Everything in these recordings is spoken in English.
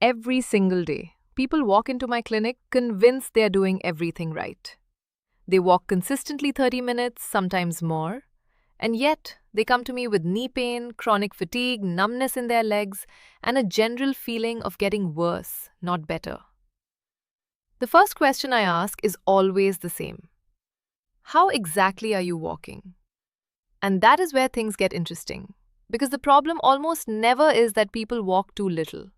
Every single day, people walk into my clinic convinced they are doing everything right. They walk consistently 30 minutes, sometimes more, and yet they come to me with knee pain, chronic fatigue, numbness in their legs, and a general feeling of getting worse, not better. The first question I ask is always the same: how exactly are you walking? And that is where things get interesting, because the problem almost never is that people walk too little.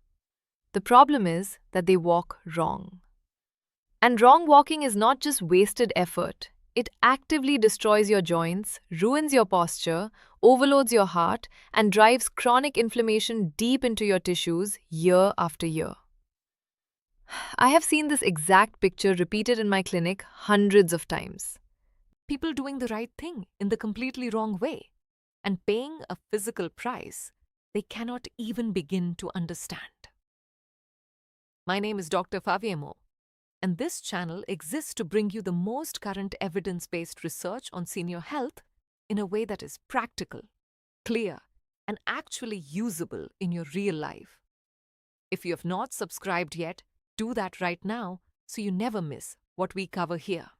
The problem is that they walk wrong. And wrong walking is not just wasted effort, it actively destroys your joints, ruins your posture, overloads your heart, and drives chronic inflammation deep into your tissues year after year. I have seen this exact picture repeated in my clinic hundreds of times. People doing the right thing in the completely wrong way and paying a physical price they cannot even begin to understand. My name is Dr. Faviemo, and this channel exists to bring you the most current evidence-based research on senior health in a way that is practical, clear, and actually usable in your real life. If you have not subscribed yet, do that right now so you never miss what we cover here.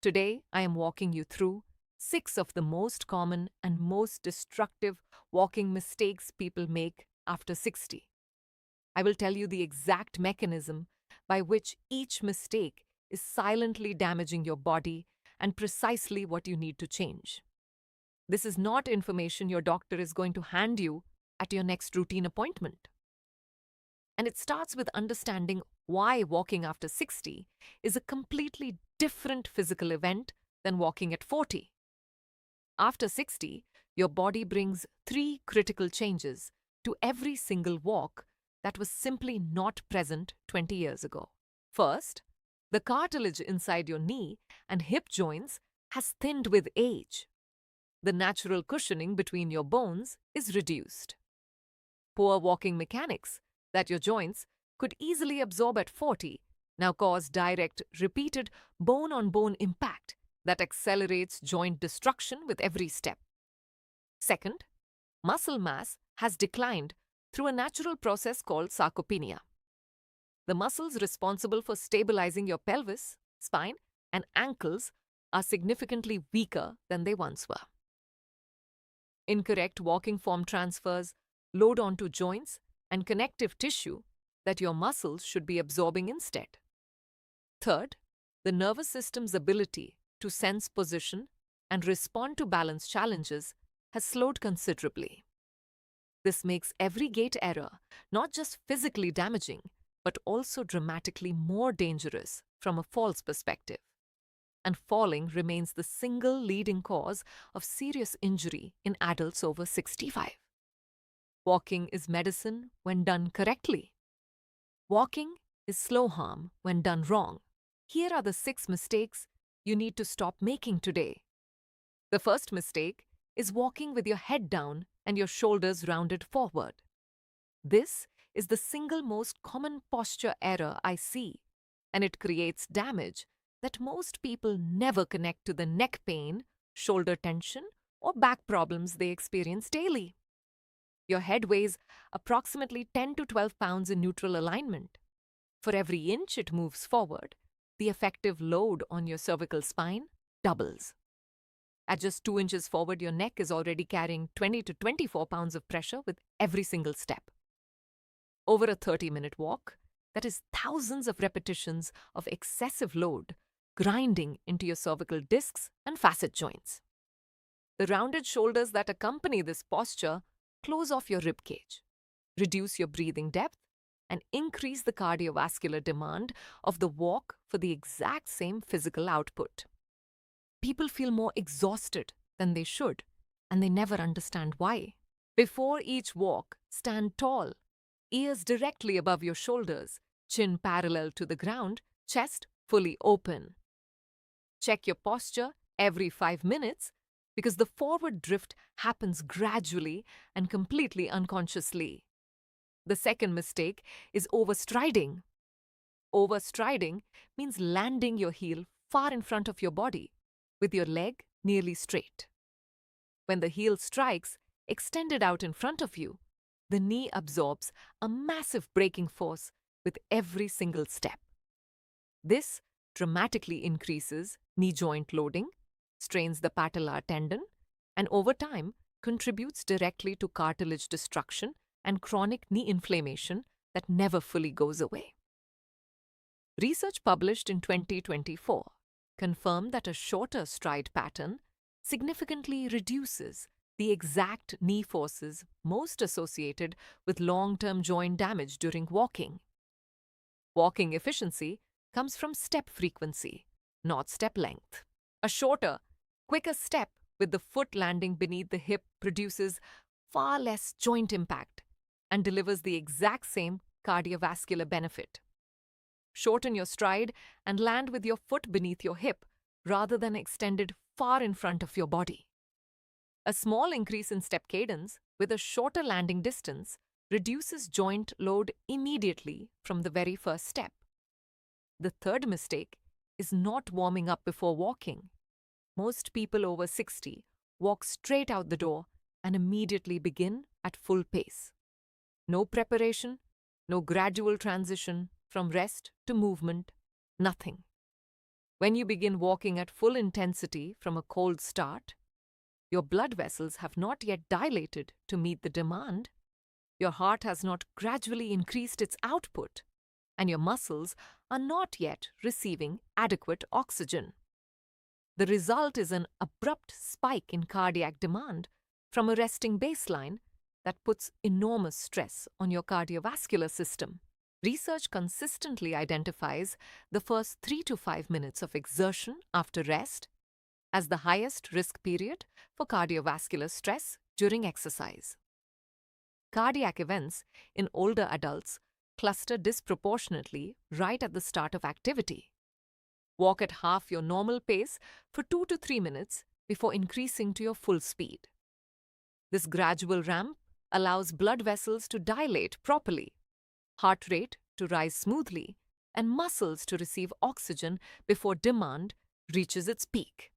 Today, I am walking you through 6 of the most common and most destructive walking mistakes people make after 60. I will tell you the exact mechanism by which each mistake is silently damaging your body and precisely what you need to change. This is not information your doctor is going to hand you at your next routine appointment. And it starts with understanding why walking after 60 is a completely different physical event than walking at 40. After 60, your body brings 3 critical changes to every single walk that was simply not present 20 years ago. First, the cartilage inside your knee and hip joints has thinned with age. The natural cushioning between your bones is reduced. Poor walking mechanics that your joints could easily absorb at 40 now cause direct, repeated bone-on-bone impact that accelerates joint destruction with every step. Second, muscle mass has declined through a natural process called sarcopenia. The muscles responsible for stabilizing your pelvis, spine, and ankles are significantly weaker than they once were. Incorrect walking form transfers load onto joints and connective tissue that your muscles should be absorbing instead. Third, the nervous system's ability to sense position and respond to balance challenges has slowed considerably. This makes every gait error not just physically damaging, but also dramatically more dangerous from a fall's perspective. And falling remains the single leading cause of serious injury in adults over 65. Walking is medicine when done correctly. Walking is slow harm when done wrong. Here are the 6 mistakes you need to stop making today. The first mistake is walking with your head down and your shoulders rounded forward. This is the single most common posture error I see, and it creates damage that most people never connect to the neck pain, shoulder tension, or back problems they experience daily. Your head weighs approximately 10 to 12 pounds in neutral alignment. For every inch it moves forward, the effective load on your cervical spine doubles. At just 2 inches forward, your neck is already carrying 20 to 24 pounds of pressure with every single step. Over a 30-minute walk, that is thousands of repetitions of excessive load grinding into your cervical discs and facet joints. The rounded shoulders that accompany this posture close off your rib cage, reduce your breathing depth, and increase the cardiovascular demand of the walk for the exact same physical output. People feel more exhausted than they should, and they never understand why. Before each walk, stand tall, ears directly above your shoulders, chin parallel to the ground, chest fully open. Check your posture every 5 minutes because the forward drift happens gradually and completely unconsciously. The second mistake is overstriding. Overstriding means landing your heel far in front of your body, with your leg nearly straight. When the heel strikes extended out in front of you, the knee absorbs a massive braking force with every single step. This dramatically increases knee joint loading, strains the patellar tendon, and over time contributes directly to cartilage destruction and chronic knee inflammation that never fully goes away. Research published in 2024 confirmed that a shorter stride pattern significantly reduces the exact knee forces most associated with long-term joint damage during walking. Walking efficiency comes from step frequency, not step length. A shorter, quicker step with the foot landing beneath the hip produces far less joint impact and delivers the exact same cardiovascular benefit. Shorten your stride and land with your foot beneath your hip rather than extended far in front of your body. A small increase in step cadence with a shorter landing distance reduces joint load immediately from the very first step. The third mistake is not warming up before walking. Most people over 60 walk straight out the door and immediately begin at full pace. No preparation, no gradual transition from rest to movement, nothing. When you begin walking at full intensity from a cold start, your blood vessels have not yet dilated to meet the demand, your heart has not gradually increased its output, and your muscles are not yet receiving adequate oxygen. The result is an abrupt spike in cardiac demand from a resting baseline that puts enormous stress on your cardiovascular system. Research consistently identifies the first 3 to 5 minutes of exertion after rest as the highest risk period for cardiovascular stress during exercise. Cardiac events in older adults cluster disproportionately right at the start of activity. Walk at half your normal pace for 2 to 3 minutes before increasing to your full speed. This gradual ramp allows blood vessels to dilate properly, heart rate to rise smoothly, and muscles to receive oxygen before demand reaches its peak.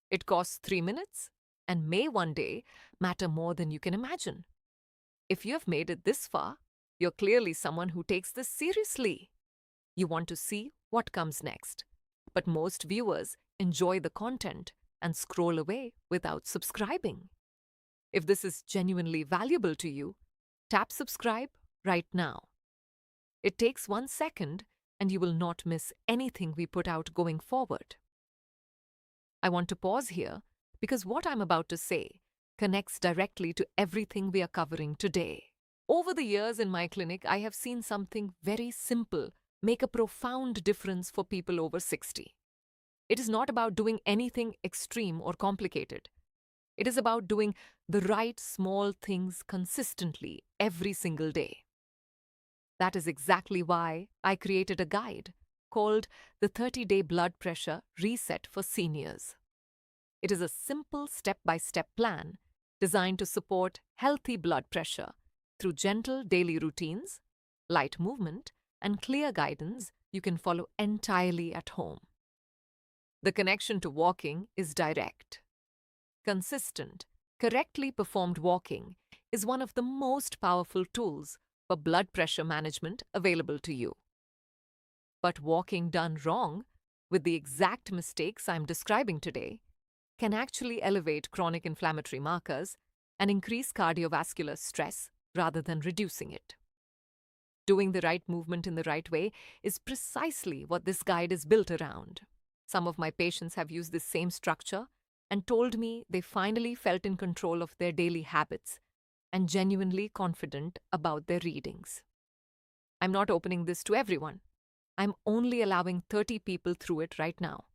It costs 3 minutes and may one day matter more than you can imagine. If you have made it this far, you're clearly someone who takes this seriously. You want to see what comes next. But most viewers enjoy the content and scroll away without subscribing. If this is genuinely valuable to you, tap subscribe right now. It takes 1 second and you will not miss anything we put out going forward. I want to pause here because what I'm about to say connects directly to everything we are covering today. Over the years in my clinic, I have seen something very simple make a profound difference for people over 60. It is not about doing anything extreme or complicated. It is about doing the right small things consistently every single day. That is exactly why I created a guide called the 30-Day Blood Pressure Reset for Seniors. It is a simple step-by-step plan designed to support healthy blood pressure through gentle daily routines, light movement, and clear guidance you can follow entirely at home. The connection to walking is direct. Consistent, correctly performed walking is one of the most powerful tools for blood pressure management available to you. But walking done wrong, with the exact mistakes I'm describing today, can actually elevate chronic inflammatory markers and increase cardiovascular stress rather than reducing it. Doing the right movement in the right way is precisely what this guide is built around. Some of my patients have used this same structure and told me they finally felt in control of their daily habits and genuinely confident about their readings. I'm not opening this to everyone. I'm only allowing 30 people through it right now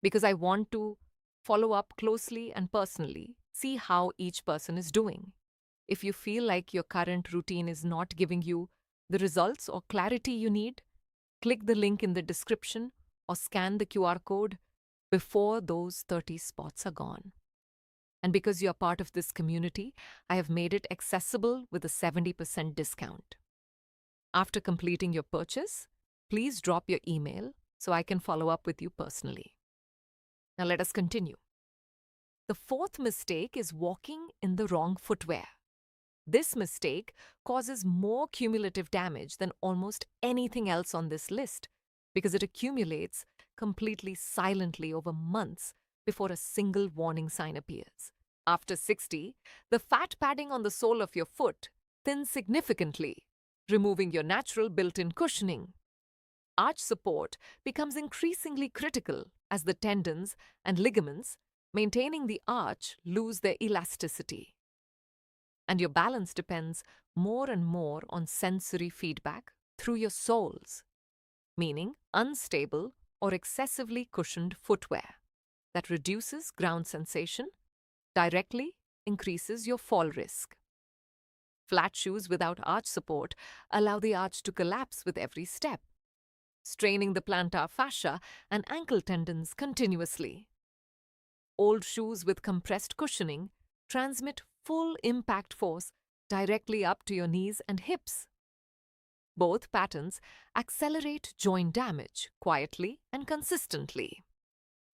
because I want to follow up closely and personally, see how each person is doing. If you feel like your current routine is not giving you the results or clarity you need, click the link in the description or scan the QR code before those 30 spots are gone. And because you are part of this community, I have made it accessible with a 70% discount. After completing your purchase, please drop your email so I can follow up with you personally. Now let us continue. The fourth mistake is walking in the wrong footwear. This mistake causes more cumulative damage than almost anything else on this list because it accumulates completely silently over months before a single warning sign appears. After 60, the fat padding on the sole of your foot thins significantly, removing your natural built-in cushioning. Arch support becomes increasingly critical as the tendons and ligaments maintaining the arch lose their elasticity. And your balance depends more and more on sensory feedback through your soles, meaning unstable or excessively cushioned footwear that reduces ground sensation, directly increases your fall risk. Flat shoes without arch support allow the arch to collapse with every step, straining the plantar fascia and ankle tendons continuously. Old shoes with compressed cushioning transmit full impact force directly up to your knees and hips. Both patterns accelerate joint damage quietly and consistently.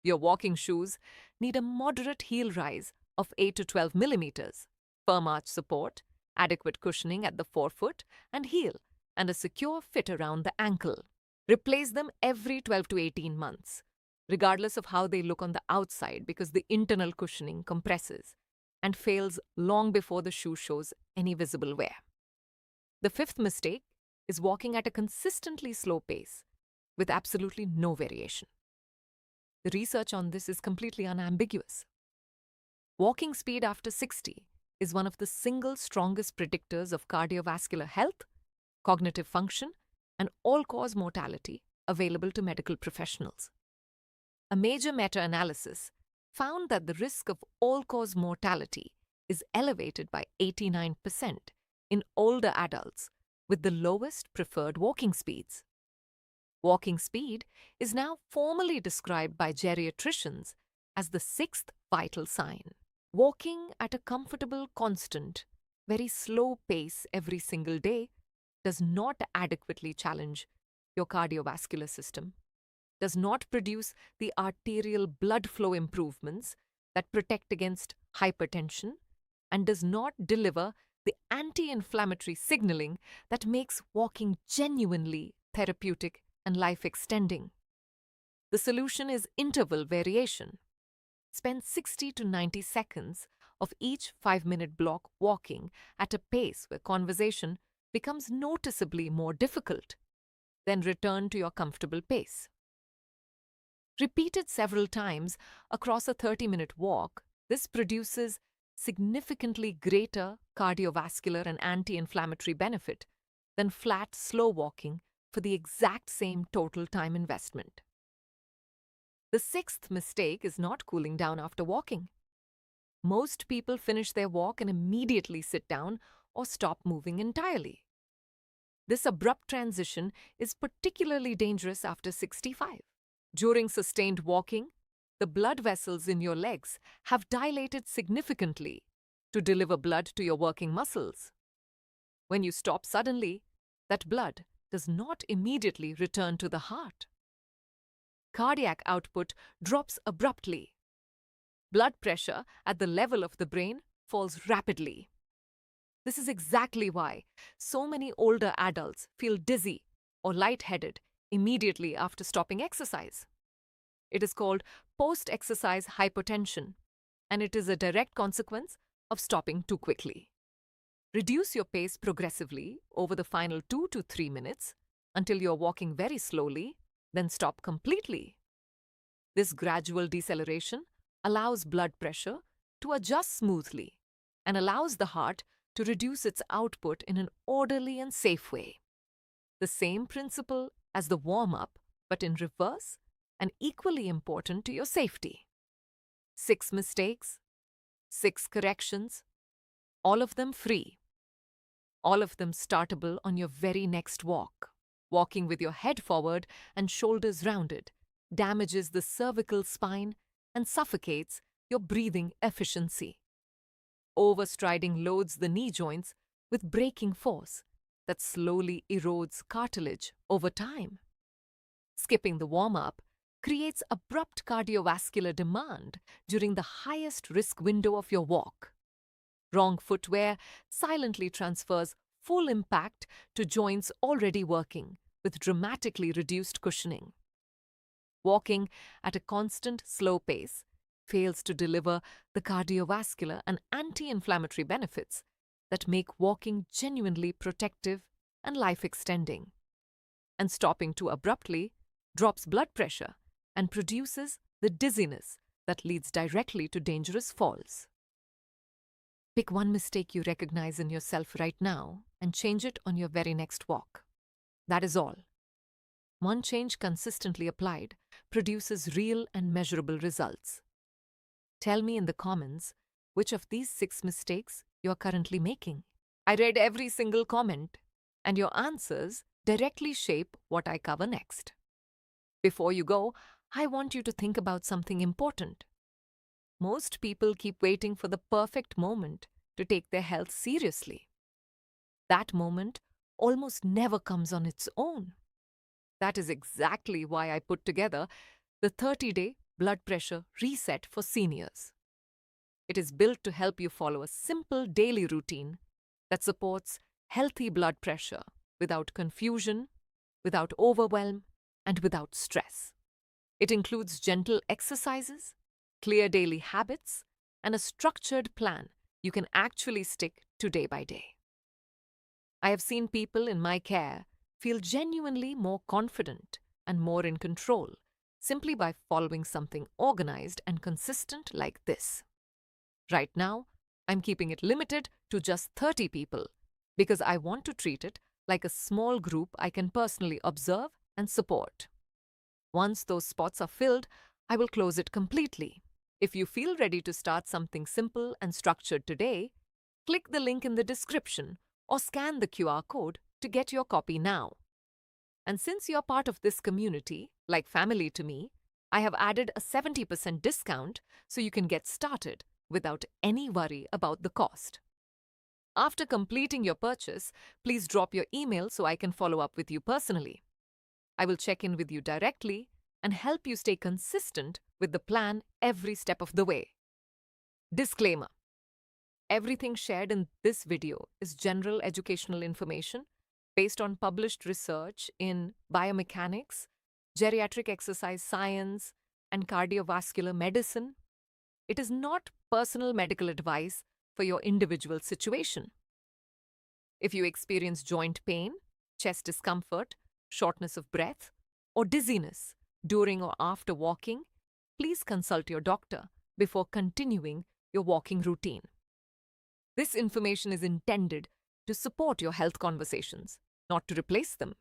Your walking shoes need a moderate heel rise of 8 to 12 millimeters, firm arch support, adequate cushioning at the forefoot and heel, and a secure fit around the ankle. Replace them every 12 to 18 months, regardless of how they look on the outside, because the internal cushioning compresses and fails long before the shoe shows any visible wear. The fifth mistake is walking at a consistently slow pace with absolutely no variation. The research on this is completely unambiguous. Walking speed after 60 is one of the single strongest predictors of cardiovascular health, cognitive function, and all-cause mortality available to medical professionals. A major meta-analysis found that the risk of all-cause mortality is elevated by 89% in older adults with the lowest preferred walking speeds. Walking speed is now formally described by geriatricians as the sixth vital sign. Walking at a comfortable, constant, very slow pace every single day does not adequately challenge your cardiovascular system, does not produce the arterial blood flow improvements that protect against hypertension, and does not deliver the anti-inflammatory signaling that makes walking genuinely therapeutic and life-extending. The solution is interval variation. Spend 60 to 90 seconds of each 5-minute block walking at a pace where conversation becomes noticeably more difficult. Then return to your comfortable pace. Repeated several times across a 30-minute walk, this produces significantly greater cardiovascular and anti-inflammatory benefit than flat, slow walking for the exact same total time investment. The sixth mistake is not cooling down after walking. Most people finish their walk and immediately sit down or stop moving entirely. This abrupt transition is particularly dangerous after 65. During sustained walking, the blood vessels in your legs have dilated significantly to deliver blood to your working muscles. When you stop suddenly, that blood does not immediately return to the heart. Cardiac output drops abruptly. Blood pressure at the level of the brain falls rapidly. This is exactly why so many older adults feel dizzy or lightheaded immediately after stopping exercise. It is called post-exercise hypotension, and it is a direct consequence of stopping too quickly. Reduce your pace progressively over the final 2 to 3 minutes until you're walking very slowly, then stop completely. This gradual deceleration allows blood pressure to adjust smoothly and allows the heart to reduce its output in an orderly and safe way. The same principle as the warm-up, but in reverse and equally important to your safety. 6 mistakes, 6 corrections, all of them free. All of them startable on your very next walk. Walking with your head forward and shoulders rounded damages the cervical spine and suffocates your breathing efficiency. Overstriding loads the knee joints with braking force that slowly erodes cartilage over time. Skipping the warm-up creates abrupt cardiovascular demand during the highest risk window of your walk. Wrong footwear silently transfers full impact to joints already working with dramatically reduced cushioning. Walking at a constant, slow pace fails to deliver the cardiovascular and anti-inflammatory benefits that make walking genuinely protective and life-extending. And stopping too abruptly drops blood pressure and produces the dizziness that leads directly to dangerous falls. Pick one mistake you recognize in yourself right now and change it on your very next walk. That is all. One change consistently applied produces real and measurable results. Tell me in the comments which of these 6 mistakes you are currently making. I read every single comment, and your answers directly shape what I cover next. Before you go, I want you to think about something important. Most people keep waiting for the perfect moment to take their health seriously. That moment almost never comes on its own. That is exactly why I put together the 30-day blood pressure reset for seniors. It is built to help you follow a simple daily routine that supports healthy blood pressure without confusion, without overwhelm, and without stress. It includes gentle exercises, clear daily habits, and a structured plan you can actually stick to day by day. I have seen people in my care feel genuinely more confident and more in control simply by following something organized and consistent like this. Right now, I'm keeping it limited to just 30 people because I want to treat it like a small group I can personally observe and support. Once those spots are filled, I will close it completely. If you feel ready to start something simple and structured today, click the link in the description or scan the QR code to get your copy now. And since you're part of this community, like family to me, I have added a 70% discount so you can get started without any worry about the cost. After completing your purchase, please drop your email so I can follow up with you personally. I will check in with you directly and help you stay consistent with the plan every step of the way. Disclaimer: everything shared in this video is general educational information based on published research in biomechanics, geriatric exercise science, and cardiovascular medicine. It is not personal medical advice for your individual situation. If you experience joint pain, chest discomfort, shortness of breath, or dizziness during or after walking, please consult your doctor before continuing your walking routine. This information is intended to support your health conversations, not to replace them.